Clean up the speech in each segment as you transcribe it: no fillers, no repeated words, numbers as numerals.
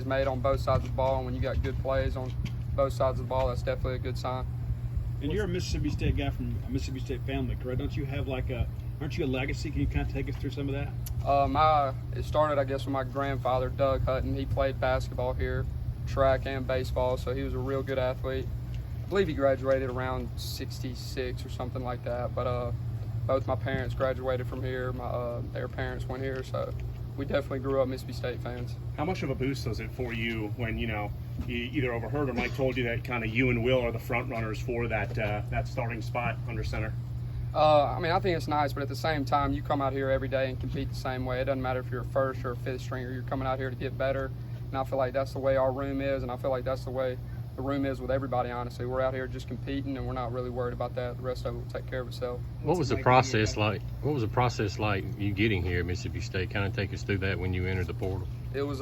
It's made on both sides of the ball, and when you got good plays on both sides of the ball, that's definitely a good sign. And you're a Mississippi State guy from a Mississippi State family, correct? Don't you have aren't you a legacy? Can you kind of take us through some of that? It started, I guess, with my grandfather, Doug Hutton. He played basketball here, track and baseball, so he was a real good athlete. I believe he graduated around 66 or something like that, but both my parents graduated from here. Their parents went here, so we definitely grew up Mississippi State fans. How much of a boost was it for you when, you either overheard or Mike told you that kind of you and Will are the front runners for that starting spot under center? I think it's nice, but at the same time, you come out here every day and compete the same way. It doesn't matter if you're a first or a fifth stringer. You're coming out here to get better, and I feel like that's the way our room is, and I feel like that's the way the room is with everybody, honestly. We're out here just competing, and we're not really worried about that. The rest of it will take care of itself. What was the process like? What was the process like you getting here at Mississippi State? Kind of take us through that when you entered the portal. It was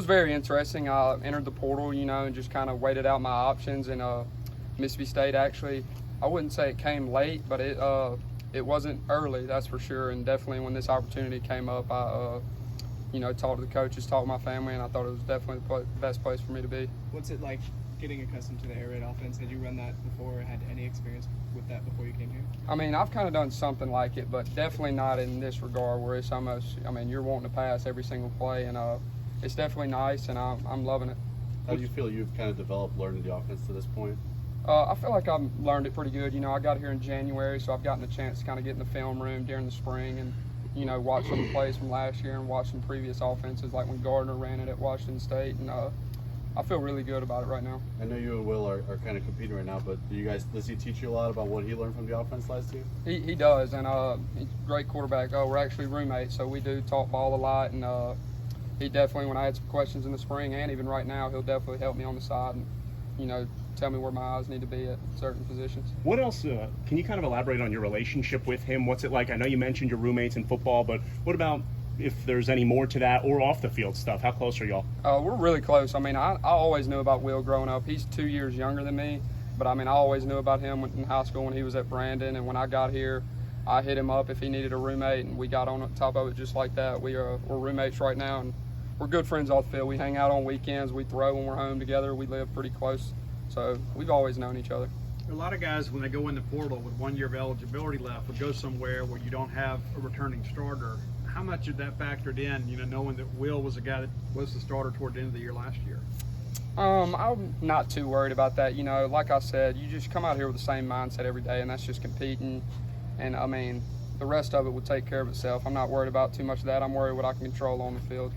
very interesting. I entered the portal, and just kind of waited out my options, and Mississippi State actually, I wouldn't say it came late, but it wasn't early, that's for sure. And definitely when this opportunity came up, I talked to the coaches, talked to my family, and I thought it was definitely the best place for me to be. What's it like getting accustomed to the air raid offense? Had you run that before, or had any experience with that before you came here? I've kind of done something like it, but definitely not in this regard where it's almost, you're wanting to pass every single play, and it's definitely nice, and I'm loving it. How do you feel you've kind of developed learning the offense to this point? I feel like I've learned it pretty good. I got here in January, so I've gotten a chance to kind of get in the film room during the spring and, watch some of the plays from last year and watch some previous offenses, like when Gardner ran it at Washington State, and I feel really good about it right now. I know you and Will are kind of competing right now, but does he teach you a lot about what he learned from the offense last year? He does, and he's a great quarterback. We're actually roommates, so we do talk ball a lot, and he definitely, when I had some questions in the spring and even right now, he'll definitely help me on the side and, tell me where my eyes need to be at certain positions. What else, can you kind of elaborate on your relationship with him? What's it like? I know you mentioned your roommates in football, but what about if there's any more to that or off the field stuff? How close are y'all? We're really close. I always knew about Will growing up. He's 2 years younger than me, but I always knew about him in high school when he was at Brandon, and when I got here, I hit him up if he needed a roommate, and we got on top of it just like that. We're roommates right now, and we're good friends off the field. We hang out on weekends. We throw when we're home together. We live pretty close, so we've always known each other. A lot of guys, when they go in the portal with 1 year of eligibility left, would go somewhere where you don't have a returning starter. How much of that factored in, knowing that Will was a guy that was the starter toward the end of the year last year? I'm not too worried about that. Like I said, you just come out here with the same mindset every day, and that's just competing. And the rest of it will take care of itself. I'm not worried about too much of that. I'm worried what I can control on the field.